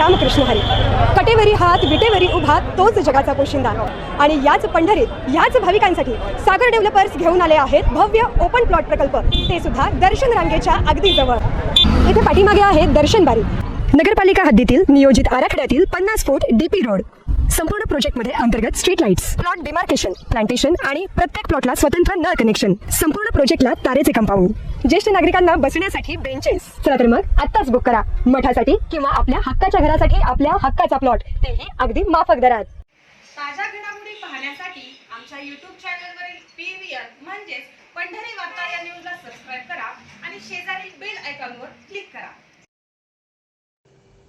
रामकृष्ण हरी. कटेवरी हात विटेवरी उभा तोच जगाचा पोशिंदा. आणि याच पंढरीत याच भाविकांसाठी सागर डेव्हलपर्स घेऊन आले आहेत भव्य ओपन प्लॉट प्रकल्प, ते सुद्धा दर्शन रांगेच्या अगदी जवळ. इथे पाठीमागे आहे दर्शन बारी. नगरपालिका हद्दीतील नियोजित आराखड्यातील 50 फूट डीपी रोड. संपूर्ण प्रोजेक्टमध्ये अंतर्गत street lights, plot demarcation, plantation आणि प्रत्येक प्लॉटला स्वतंत्र नळ कनेक्शन. संपूर्ण प्रोजेक्टला तारेचे कंपाऊंड. ज्येष्ठ नागरिकांना बसण्यासाठी बेंचेस. चला तर मग आत्ताच बुक करा मठासाठी किंवा आपल्या हक्काच्या घरासाठी आपल्या हक्काचा प्लॉट, तेही अगदी माफक दरात. ताज्या घडामोडी पाहण्यासाठी आमच्या YouTube चॅनलवरील PVR म्हणजेच पंढरी वार्ता या न्यूजला सबस्क्राइब करा आणि शेजारील बेल आयकॉनवर क्लिक करा.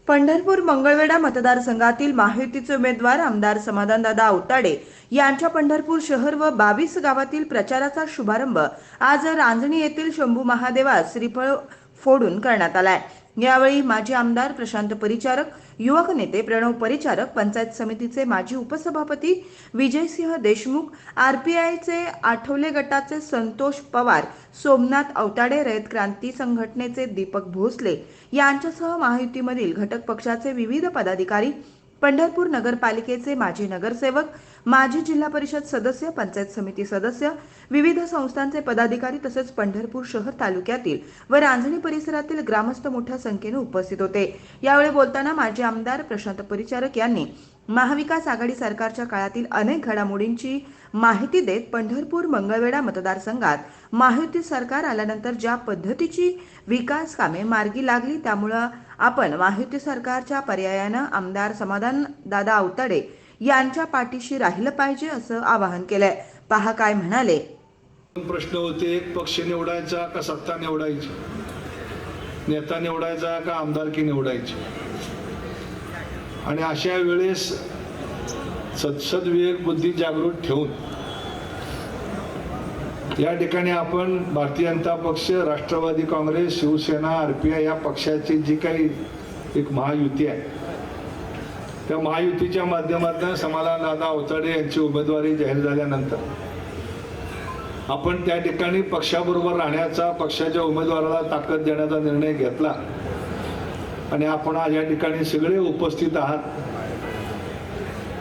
पंढरपूर मंगळवेढा मतदारसंघातील महायुतीचे उमेदवार आमदार समाधानदादा आवताडे यांच्या पंढरपूर शहर व 22 गावातील प्रचाराचा शुभारंभ आज रांजणी येथील शंभू महादेवास श्रीफळ फोडून करण्यात आलाय. यावेळी माजी आमदार प्रशांत परिचारक, युवक नेते प्रणव परिचारक, पंचायत समितीचे माजी उपसभापती विजयसिंह देशमुख, RPIचे आठवले गटाचे संतोष पवार, सोमनाथ आवताडे, रयत क्रांती संघटनेचे दीपक भोसले यांच्यासह महायुतीमधील घटक पक्षाचे विविध पदाधिकारी, पंढरपूर नगरपालिकेचे माजी नगरसेवक, माजी जिल्हा परिषद सदस्य, पंचायत समिती सदस्य, विविध संस्थांचे पदाधिकारी तसेच पंढरपूर शहर तालुक्यातील व रांजणी परिसरातील ग्रामस्थ मोठ्या संख्येने उपस्थित होते. यावेळी बोलताना माजी आमदार प्रशांत परिचारक यांनी महाविकास आघाडी सरकारच्या काळातील अनेक घडामोडींची माहिती देत पंढरपूर मंगळवेढा मतदारसंघात महायुती सरकार आल्यानंतर ज्या पद्धतीची विकास कामे मार्गी लागली त्यामुळे आपण महायुती सरकारच्या पर्यायानं आमदार समाधानदादा आवताडे यांच्या पाठीशी राहिलं पाहिजे असं आवाहन केलंय. पहा काय म्हणाले. प्रश्न होते, एक पक्ष निवडायचा का सत्ता निवडायची, नेता निवडायचा का आमदारकी निवडायची. आणि अशा वेळेस सद्विवेक बुद्धी जागृत ठेवून या ठिकाणी आपण भारतीय जनता पक्ष, राष्ट्रवादी काँग्रेस, शिवसेना, RPI या पक्षाची जी काही एक महायुती आहे, त्या महायुतीच्या माध्यमातून समाधानदादा आवताडे यांची उमेदवारी जाहीर झाल्यानंतर आपण त्या ठिकाणी पक्षाबरोबर राहण्याचा, पक्षाच्या उमेदवाराला ताकद देण्याचा निर्णय घेतला. आणि आपण आज या ठिकाणी सगळे उपस्थित आहात.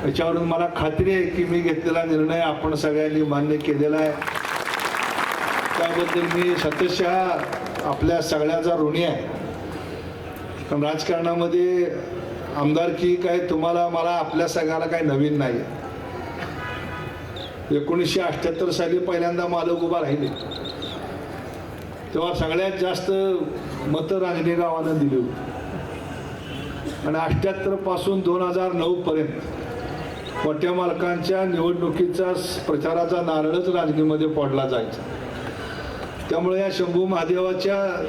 याच्यावरून मला खात्री आहे की मी घेतलेला निर्णय आपण सगळ्यांनी मान्य केलेला आहे. त्याबद्दल मी सततशः आपल्या सगळ्याचा ऋणी आहे. कारण राजकारणामध्ये आमदारकी काय तुम्हाला मला आपल्या सगळ्याला काही नवीन नाही. 1978 साली पहिल्यांदा मालक उभा राहिले तेव्हा सगळ्यात जास्त मतं रांजणी गावानं दिली होती. आणि 78 पासून 2009 पर्यंत मोठ्या मालकांच्या निवडणुकीचा प्रचाराचा नारळच रांजणीमध्ये फोडला जायचा. त्यामुळे या शंभू महादेवाच्या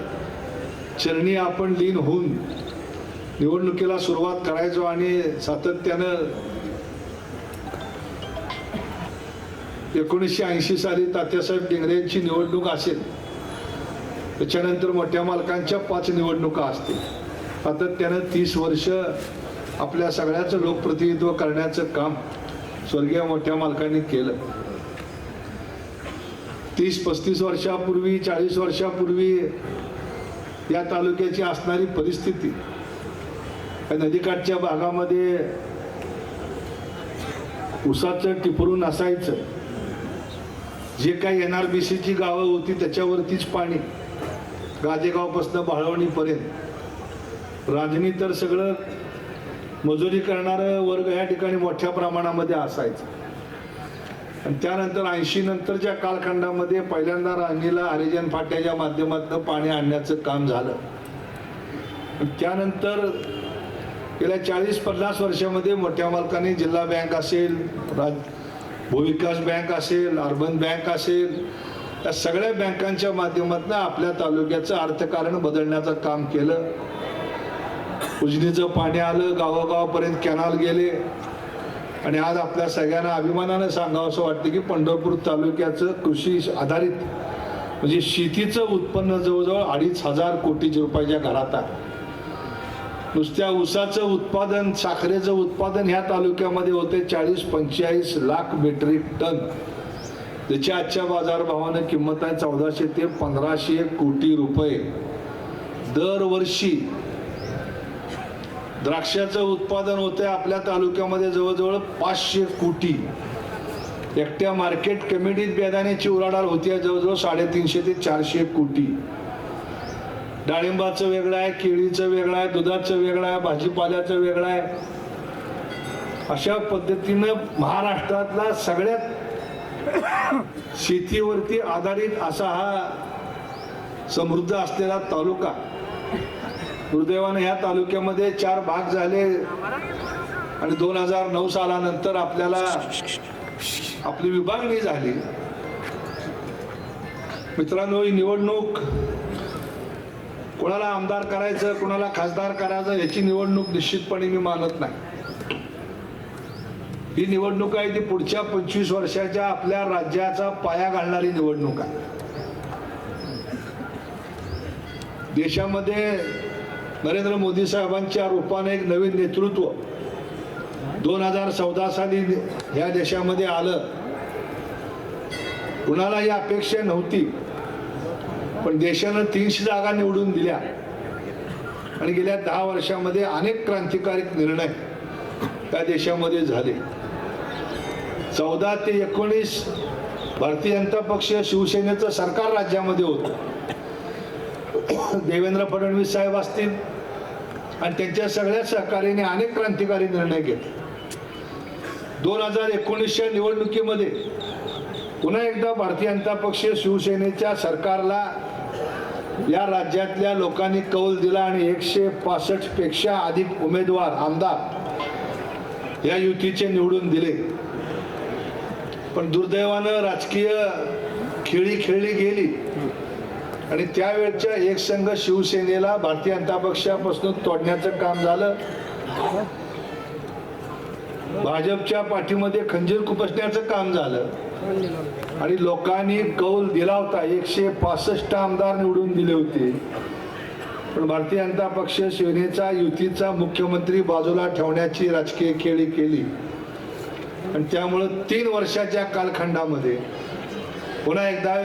चरणी आपण लीन होऊन निवडणुकीला सुरुवात करायचो. आणि सातत्यानं 1980 साली तात्यासाहेब डिंगरेंची निवडणूक असेल, त्याच्यानंतर मोठ्या मालकांच्या 5 निवडणुका असतील. सातत्यानं 30 वर्ष आपल्या सगळ्याचं लोकप्रतिनिधित्व करण्याचं काम स्वर्गीय मोठ्या मालकांनी केलं. 30-35 वर्षापूर्वी, 40 वर्षापूर्वी या तालुक्याची असणारी परिस्थिती, नदीकाठच्या भागामध्ये उसाचं टिपरून असायचं. जे काही NRBCची गावं होती त्याच्यावरतीच पाणी, गाजेगावपासून बाळवणीपर्यंत. रांजणी तर सगळं मजुरी करणारं वर्ग या ठिकाणी मोठ्या प्रमाणामध्ये असायचं. आणि त्यानंतर 80 नंतरच्या कालखंडामध्ये पहिल्यांदा रांजणीला हरिजन फाट्याच्या माध्यमातून पाणी आणण्याचं काम झालं. त्यानंतर गेल्या 40-50 वर्षामध्ये मोठ्या मालकांनी जिल्हा बँक असेल, भूविकास बँक असेल, अर्बन बँक असेल, या सगळ्या बँकांच्या माध्यमातून आपल्या तालुक्याचं अर्थकारण बदलण्याचं काम केलं. उजनीचं पाणी आलं, गावोगावापर्यंत कॅनल गेले. आणि आज आपल्या सगळ्यांना अभिमानानं सांगावं असं वाटतं की पंढरपूर तालुक्याचं कृषी आधारित म्हणजे शेतीचं उत्पन्न जवळजवळ 2,500 कोटी रुपयाच्या घरात आहे. नुसत्या ऊसाचं उत्पादन, साखरेचं उत्पादन ह्या तालुक्यामध्ये होते 40-45 लाख मेट्रिक टन, ज्याची आजच्या बाजारभावानं किंमत आहे 1400 ते 1500 कोटी रुपये. दरवर्षी द्राक्षाचं उत्पादन होतंय आपल्या तालुक्यामध्ये जवळजवळ 500 कोटी. एकट्या मार्केट कमिटीत बेदाण्याची उलाढाल होती जवळजवळ 350 ते 400 कोटी. डाळिंबाचं वेगळं आहे, केळीचं वेगळं आहे, दुधाचं वेगळं आहे, भाजीपाल्याचं वेगळं आहे. अशा पद्धतीनं महाराष्ट्रातला सगळ्यात शेतीवरती आधारित असा हा समृद्ध असलेला तालुका. दुर्दैवानं ह्या तालुक्यामध्ये 4 भाग झाले आणि 2009 सालानंतर आपल्याला आपली विभागणी झाली. मित्रांनो, ही निवडणूक कोणाला आमदार करायचं, कोणाला खासदार करायचं याची निवडणूक निश्चितपणे मी मानत नाही. ही निवडणूक आहे ती पुढच्या 25 वर्षाच्या आपल्या राज्याचा पाया घालणारी निवडणूक आहे. देशामध्ये नरेंद्र मोदी साहेबांच्या रूपाने एक नवीन नेतृत्व 2014 साली या देशामध्ये आलं. कुणाला ही अपेक्षा नव्हती, पण देशानं 300 जागा निवडून दिल्या आणि गेल्या 10 वर्षामध्ये अनेक क्रांतिकारी निर्णय त्या देशामध्ये झाले. 14 ते 19 भारतीय जनता पक्ष शिवसेनेचं सरकार राज्यामध्ये होतं. देवेंद्र फडणवीस साहेब असतील आणि त्यांच्या सगळ्या सहकार्याने अनेक क्रांतिकारी निर्णय घेतले. 2019च्या निवडणुकीमध्ये पुन्हा एकदा भारतीय जनता पक्ष शिवसेनेच्या सरकारला या राज्यातल्या लोकांनी कौल दिला आणि 165 पेक्षा अधिक उमेदवार आमदार या युतीचे निवडून दिले. पण दुर्दैवानं राजकीय खेळी खेळली गेली आणि त्यावेळच्या एकसंघ शिवसेनेला भारतीय जनता पक्षापासून तोडण्याचं काम झालं. भाजपच्या पाठीमध्ये खंजीर खुपसण्याचं काम झालं आणि लोकांनी कौल दिला होता. 165 आमदार निवडून दिले होते, पण भारतीय जनता पक्ष सेनेचा युतीचा मुख्यमंत्री बाजूला ठेवण्याची राजकीय खेळी केली आणि त्यामुळं 3 वर्षाच्या कालखंडामध्ये पुन्हा एकदा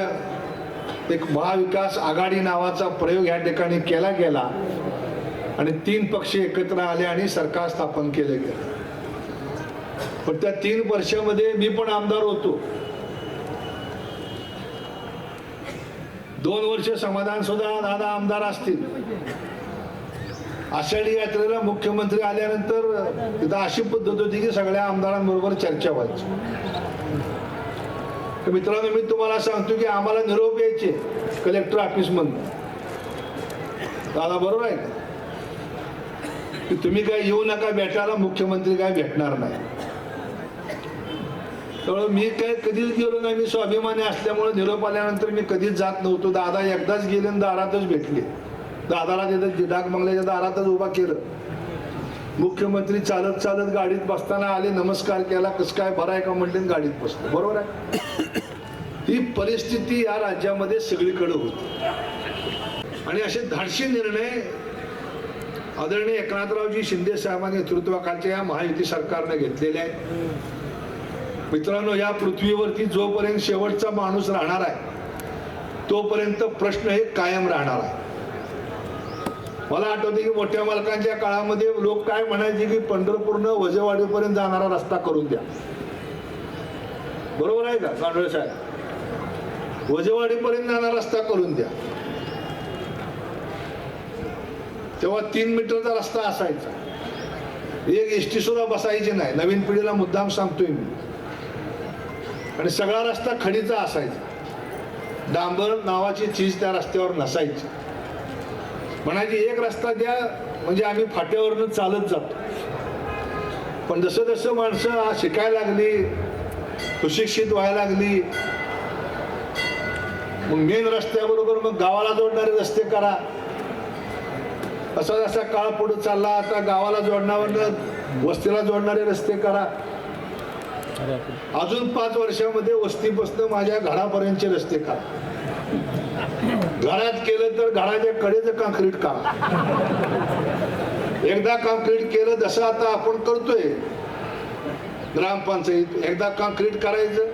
एक महाविकास आघाडी नावाचा प्रयोग या ठिकाणी केला गेला आणि 3 पक्ष एकत्र आले आणि सरकार स्थापन केले गेले. पण त्या 3 वर्षामध्ये मी पण आमदार होतो. 2 वर्ष समाधान सुद्धा दादा आमदार असतील. आषाढी यात्रेला मुख्यमंत्री आल्यानंतर तिथं अशी पद्धत होती की सगळ्या आमदारांबरोबर चर्चा व्हायची. मित्रांनो, मी तुम्हाला सांगतो की आम्हाला निरोप यायचे कलेक्टर ऑफिस मधून, दादा बरोबर आहे की तुम्ही काय येऊ नका भेटायला, मुख्यमंत्री काय भेटणार नाही. त्यामुळे मी काय कधीच गेलो नाही. मी स्वाभिमानी असल्यामुळे निरोप आल्यानंतर मी कधीच जात नव्हतो. दादा एकदाच गेले आणि दारातच भेटले. दादाला तिथं डाक बंगल्याच्या दारातच उभा केलं. मुख्यमंत्री चालत चालत गाडीत बसताना आले, नमस्कार केला, कसं काय बरं आहे का म्हटले, गाडीत बसले. बरोबर आहे. ही परिस्थिती या राज्यामध्ये सगळीकडे होती आणि असे धाडसी निर्णय आदरणीय एकनाथरावजी शिंदे साहेबांच्या नेतृत्वाखालच्या या महायुती सरकारने घेतलेले आहे. मित्रांनो, या पृथ्वीवरती जोपर्यंत शेवटचा माणूस राहणार आहे तोपर्यंत प्रश्न हे कायम राहणार आहे. मला आठवते की मोठ्या मालकांच्या काळामध्ये लोक काय म्हणायचे की पंढरपूरनं वजेवाडीपर्यंत जाणारा रस्ता करून द्या. बरोबर आहे का कांडोळे साहेब? वजेवाडीपर्यंत जाणारा रस्ता करून द्या. तेव्हा 3 मीटरचा रस्ता असायचा. एक एसटी सुद्धा बसायची नाही. नवीन पिढीला मुद्दाम सांगतोय मी. आणि सगळा रस्ता खडीचा असायचा. डांबर नावाची चीज त्या रस्त्यावर नसायची. म्हणायची एक रस्ता द्या म्हणजे आम्ही फाट्यावरनं चालत जातो. पण जसं जसं माणसं शिकायला लागली, सुशिक्षित व्हायला लागली, मग मेन रस्त्याबरोबर मग गावाला जोडणारे रस्ते करा. असा जसा काळ पुढे चालला, आता गावाला जोडणाऱ्या वस्तीला जोडणारे रस्ते करा. अजून 5 वर्षामध्ये वस्तीपासून माझ्या घरापर्यंतचे रस्ते करा. घरात केलं तर घराच्या कडेचं काँक्रीट करा. एकदा काँक्रीट केलं जसं आता आपण करतोय ग्रामपंचायत, एकदा काँक्रीट करायचं,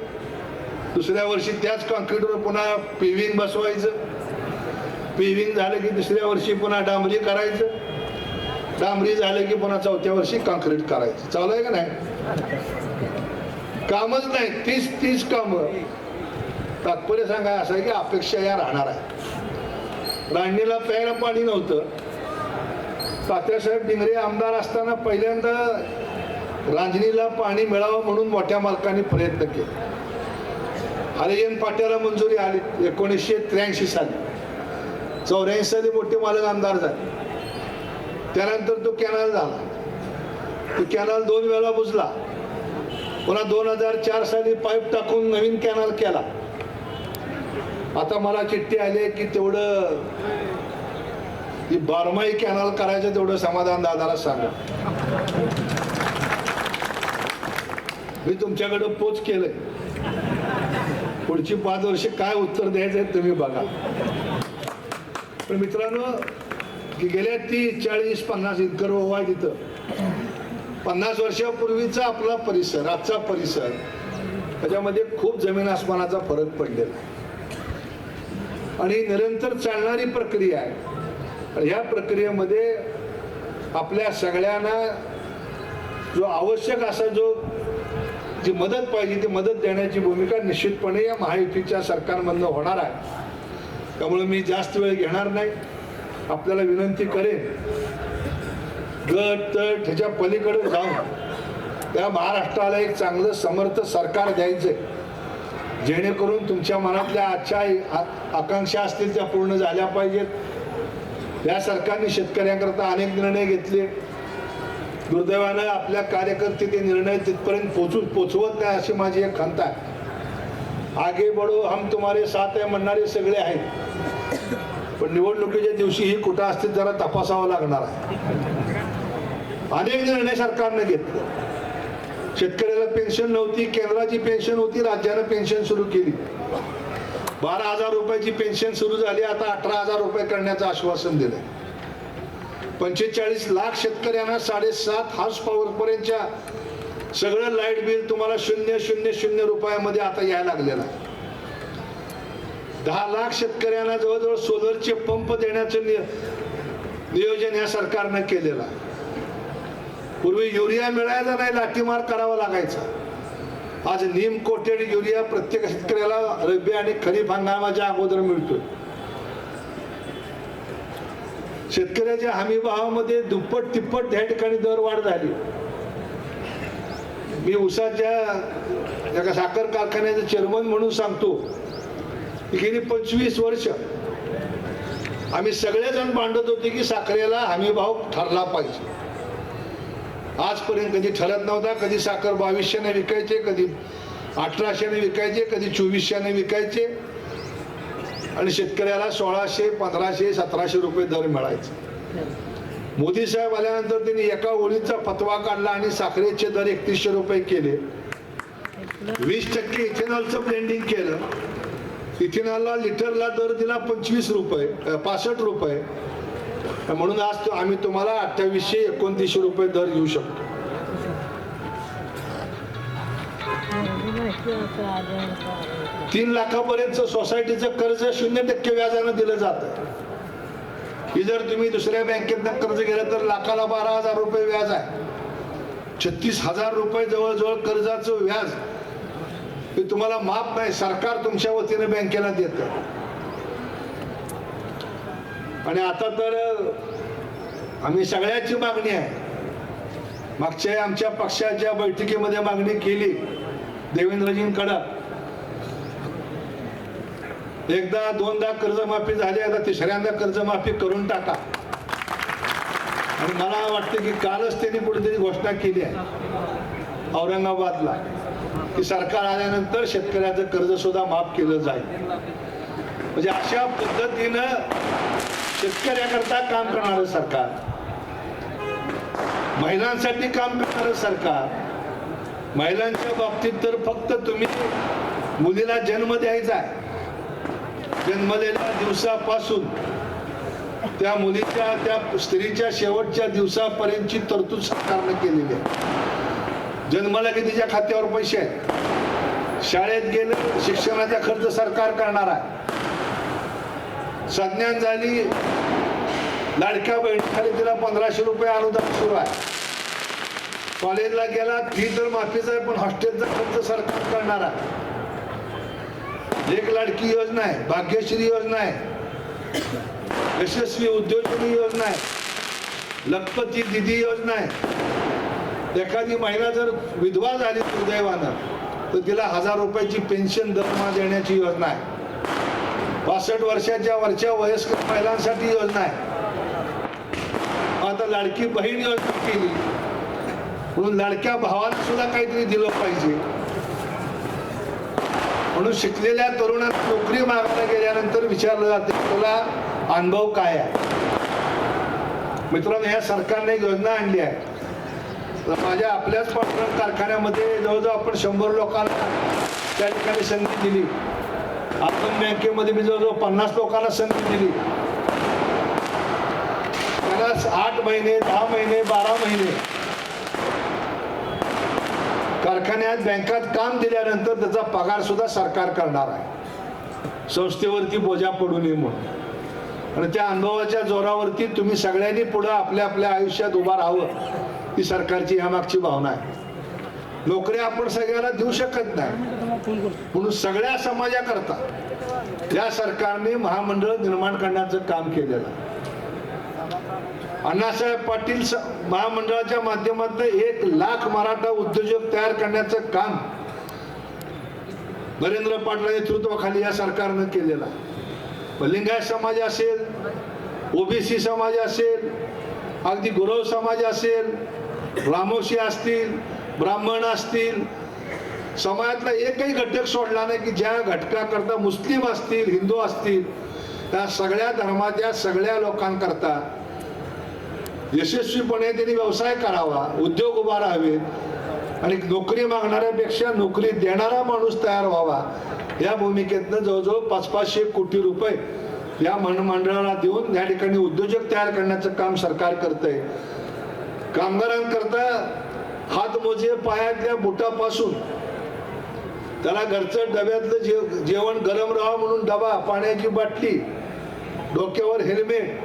दुसऱ्या वर्षी त्याच काँक्रीटवर पुन्हा पेव्हिंग बसवायचं. पेव्हिंग झालं की दुसऱ्या वर्षी पुन्हा डांबरी करायचं. डांबरी झालं की पुन्हा 4थ्या वर्षी कॉन्क्रीट करायचं. चालू आहे का नाही? कामच नाही, 30 कामं. तात्पर्य सांगा असं आहे की अपेक्षा या राहणार आहे. रांजणीला प्यायला पाणी नव्हतं. तात्यासाहेब डिंगरे आमदार असताना पहिल्यांदा रांजणीला पाणी मिळावं म्हणून मोठ्या मालकांनी प्रयत्न केले. हरिजन पाट्याला मंजुरी आली 1983 साली. 84 साली मोठे मालक आमदार झाले. त्यानंतर तो कॅनल झाला. तो कॅनल 2 वेळा बुजला. पुन्हा 2004 साली पाईप टाकून नवीन कॅनल केला. आता मला चिठ्ठी आली की तेवढं ती 12माही कॅनल करायचं तेवढं समाधान दादाला सांगा. मी तुमच्याकडे पोच केलंय. पुढची 5 वर्ष काय उत्तर द्यायचं तुम्ही बघा. पण मित्रांनो, की गेल्या 30-40-50 इतकर आहे तिथं 50 वर्षापूर्वीचा आपला परिसर, आजचा परिसर, त्याच्यामध्ये खूप जमीन आसमानाचा फरक पडलेला आहे. आणि निरंतर चालणारी प्रक्रिया आहे. आणि ह्या प्रक्रियेमध्ये आपल्या सगळ्यांना जो आवश्यक असा जी मदत पाहिजे ती मदत देण्याची भूमिका निश्चितपणे या महायुतीच्या सरकारमधनं होणार आहे. त्यामुळे मी जास्त वेळ घेणार नाही. आपल्याला विनंती करेन, गट तट ह्याच्या पलीकडे जाऊन त्या महाराष्ट्राला एक चांगलं समर्थ सरकार द्यायचंय, जेणेकरून तुमच्या मनातल्या आजच्या आकांक्षा असतील त्या पूर्ण झाल्या पाहिजेत. या सरकारने शेतकऱ्यांकरता अनेक निर्णय घेतले. दुर्दैवानं आपल्या कार्यकर्ते ते निर्णय तिथपर्यंत पोचवत नाही अशी माझी एक खंत आहे. आगे बढो, हम तुम्हारे साथ आहे म्हणणारे सगळे आहेत, पण निवडणुकीच्या दिवशी ही कुठं असतील जरा तपासावं लागणार आहे. अनेक निर्णय सरकारने घेतले. शेतकऱ्याला पेन्शन नव्हती, केंद्राची पेन्शन होती, राज्यानं पेन्शन सुरू केली. 12,000 रुपयाची पेन्शन सुरू झाली. आता 18,000 रुपये करण्याचं आश्वासन दिलंय. 45 लाख शेतकऱ्यांना 7.5 हॉर्स पॉवर पर्यंतच्या सगळं लाईट बिल तुम्हाला 000 रुपयामध्ये आता यायला लागलेलं आहे. 10 लाख शेतकऱ्यांना जवळजवळ सोलरचे पंप देण्याचं नियोजन या सरकारनं केलेलं आहे. पूर्वी युरिया मिळायचा नाही, लाठीमार करावा लागायचा. आज नीम कोटेड युरिया प्रत्येक शेतकऱ्याला रब्बी आणि खरीप हंगामाच्या अगोदर मिळतोय. शेतकऱ्याच्या हमी भावामध्ये दुप्पट तिप्पट या ठिकाणी दरवाढ झाली. मी उसाच्या एका साखर कारखान्याचं चेअरमन म्हणून सांगतो की गेली 25 वर्ष आम्ही सगळेजण मांडत होते की साखरेला हमी भाव ठरला पाहिजे. आजपर्यंत कधी ठरत नव्हता. कधी साखर 2200ने विकायचे, कधी 1800ने विकायचे, कधी 2400ने विकायचे आणि शेतकऱ्याला 1600, 1500, 1700 रुपये दर मिळायचे. मोदी साहेब आल्यानंतर त्यांनी एका ओळीचा फतवा काढला आणि साखरेचे दर 3100 रुपये केले. 20% इथेनॉलचं ब्लेंडिंग केलं. इथेनॉलला लिटरला दर दिला 65 रुपये, 65 रुपये. म्हणून आज आम्ही तुम्हाला 2800-2900 रुपये दर घेऊ शकतो. $3 लाखापर्यंत सोसायटीचं कर्ज 0% व्याजानं दिलं जातं. ही जर तुम्ही दुसऱ्या बँकेतनं कर्ज घेतलं तर लाखाला 12,000 रुपये व्याज आहे. 36,000 रुपये जवळजवळ कर्जाचं व्याज हे तुम्हाला माफ नाही, सरकार तुमच्या वतीने बँकेला देतं. आणि आता तर आम्ही सगळ्याची मागणी आहे. मागच्या आमच्या पक्षाच्या बैठकीमध्ये मागणी केली देवेंद्रजींकडं. एकदा दोनदा कर्जमाफी झाली, आता तिसऱ्यांदा कर्जमाफी करून टाका. आणि मला वाटतं की कालच त्यांनी कुठेतरी घोषणा केली आहे औरंगाबादला की सरकार आल्यानंतर शेतकऱ्याचं कर्ज सुद्धा माफ केलं जाईल. म्हणजे अशा पद्धतीनं शेतकऱ्याकरता काम करणारं सरकार, महिलांसाठी काम करणारं सरकार. महिलांच्या बाबतीत तर फक्त तुम्ही मुलीला जन्म द्यायचा आहे, जन्मलेल्या दिवसापासून त्या मुलीच्या त्या स्त्रीच्या शेवटच्या दिवसापर्यंतची तरतूद सरकारने केलेली आहे. जन्माला की तिच्या खात्यावर पैसे आहेत, शाळेत गेले शिक्षणाचा खर्च सरकार करणार आहे. संज्ञान झाली लाडक्या बहिणीखाली तिला 1500 रुपये अनुदान सुरू आहे. कॉलेजला गेला फी तर माफीच आहे, पण हॉस्टेलचा खर्च सरकार करणार आहे. एक लाडकी योजना आहे, भाग्यश्री योजना आहे, यशस्वी उद्योजनी योजना आहे, लखपती दिदी योजना आहे. एखादी महिला जर विधवा झाली दुर्दैवानं तर तिला 1000 रुपयाची पेन्शन दरमहा देण्याची योजना आहे. 65 वर्षाच्या वरच्या वयस्कर महिलांसाठी योजना आहे. आता लाडकी बहीण योजना केली म्हणून लाडक्या भावाला सुद्धा काहीतरी दिलं पाहिजे. म्हणून शिकलेल्या तरुणांना नोकरी मागायला गेल्यानंतर विचारलं जाते तुला अनुभव काय आहे. मित्रांनो, या सरकारने एक योजना आणली आहे. माझ्या आपल्याच पाटण कारखान्यामध्ये जवळजवळ आपण 100 लोकांना त्या ठिकाणी संधी दिली. अर्बन बँकेमध्ये मी जवळजवळ 50 लोकांना संधी दिली. त्याला 8 महिने 10 महिने 12 महिने कारखान्यात बँकात काम दिल्यानंतर त्याचा पगार सुद्धा सरकार करणार आहे, संस्थेवरती बोजा पडू नये म्हणून. आणि त्या अनुभवाच्या जोरावरती तुम्ही सगळ्यांनी पुढे आपल्या आपल्या आयुष्यात उभा राहावं ही सरकारची यामागची भावना आहे. नोकऱ्या आपण सगळ्यांना देऊ शकत नाही, म्हणून सगळ्या समाजाकरता या सरकारने महामंडळ निर्माण करण्याचं काम केलेलं आहे. अण्णासाहेब पाटील महामंडळाच्या माध्यमातून 1 लाख मराठा उद्योजक तयार करण्याचं काम नरेंद्र पाटला नेतृत्वाखाली या सरकारनं केलेलं आहे. लिंगायत समाज असेल, ओबीसी समाज असेल, अगदी गुरव समाज असेल, रामोशी असतील, ब्राह्मण असतील, समाजातला एकही घटक सोडला नाही की ज्या घटकाकरता मुस्लिम असतील, हिंदू असतील, त्या सगळ्या धर्माच्या सगळ्या लोकांकरता यशस्वीपणे त्यांनी व्यवसाय करावा, उद्योग उभारावेत आणि नोकरी मागणाऱ्यापेक्षा नोकरी देणारा माणूस तयार व्हावा. या भूमिकेतनं जवळजवळ 500 कोटी रुपये या मंडळाला देऊन या ठिकाणी उद्योजक तयार करण्याचं काम सरकार करतंय. कामगारांकरता हातमोजे पायातल्या बुटापासून त्याला घरचं डब्यातलं जेवण गरम राहावं म्हणून डबा, पाण्याची बाटली, डोक्यावर हेल्मेट.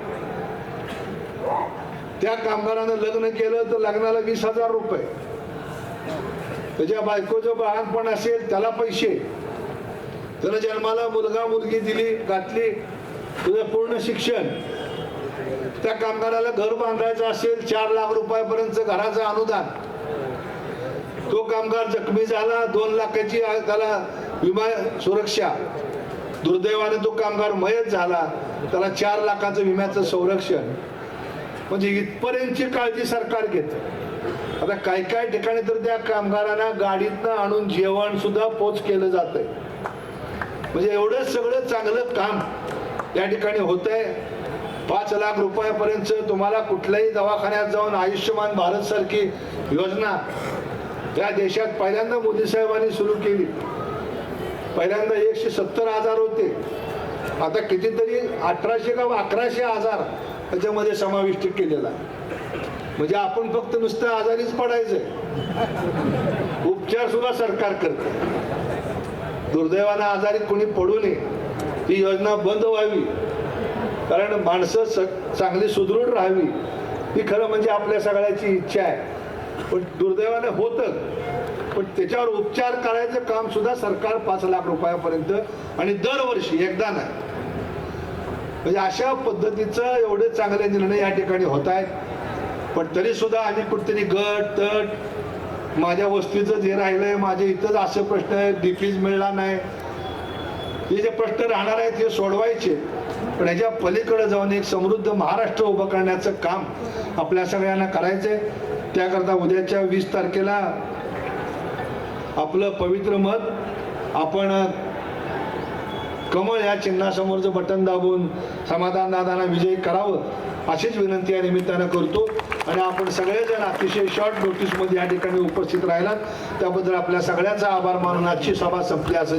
त्या कामगारानं लग्न केलं तर लग्नाला 20,000 रुपये. त्याच्या बायकोचं बाळपण असेल त्याला पैसे. त्यानं जन्माला मुलगा मुलगी दिली घातली, तुझं पूर्ण शिक्षण. त्या कामगाराला घर बांधायचं असेल 4 लाख रुपयापर्यंत घराचं अनुदान. तो कामगार जखमी झाला 2 लाखाची त्याला विमा सुरक्षा. दुर्दैवाने तो कामगार मयत झाला, त्याला 4 लाखाचं विम्याचं संरक्षण. म्हणजे इथपर्यंतची काळजी सरकार घेते. आता काय काय ठिकाणी तर त्या कामगारांना गाडीतनं आणून जेवण सुद्धा पोच केलं जातंय. म्हणजे एवढं सगळं चांगलं काम या ठिकाणी होतंय. 5 लाख रुपयापर्यंत तुम्हाला कुठल्याही दवाखान्यात जाऊन आयुष्यमान भारत सारखी योजना या देशात पहिल्यांदा मोदी साहेबांनी सुरू केली. पहिल्यांदा 170,000 होते, आता कितीतरी 1800 का 1100 आजार त्याच्यामध्ये समाविष्ट केलेला. म्हणजे आपण फक्त नुसतं आजारीच पडायचंय, उपचार सुद्धा सरकार करते. दुर्दैवानं आजारी कोणी पडू नये ती योजना बंद व्हावी, कारण माणसं चांगली सुदृढ राहावी ही खरं म्हणजे आपल्या सगळ्याची इच्छा आहे. पण दुर्दैवानं होतं, पण त्याच्यावर उपचार करायचं काम सुद्धा सरकार 5 लाख रुपयापर्यंत आणि दरवर्षी एकदा नाही. म्हणजे अशा पद्धतीचं एवढे चांगले निर्णय या ठिकाणी होत आहेत. पण तरी सुद्धा आम्ही कुठेतरी गट तट माझ्या वस्तीचं जे राहिलंय, माझ्या इथंच असे प्रश्न आहेत, डीपीज मिळला नाही, हे जे प्रश्न राहणार आहेत हे सोडवायचे. पण ह्याच्या पलीकडे जाऊन एक समृद्ध महाराष्ट्र उभं करण्याचं काम आपल्या सगळ्यांना करायचंय. त्याकरता उद्याच्या 20 तारखेला आपलं पवित्र मत आपण कमळ या चिन्हासमोरचं बटन दाबून समाधान दादांना विजयी करावं अशीच विनंती या निमित्तानं करतो. आणि आपण सगळेजण अतिशय शॉर्ट नोटीसमध्ये या ठिकाणी उपस्थित राहिलात त्याबद्दल आपल्या सगळ्यांचा आभार मानून आजची सभा संपली असं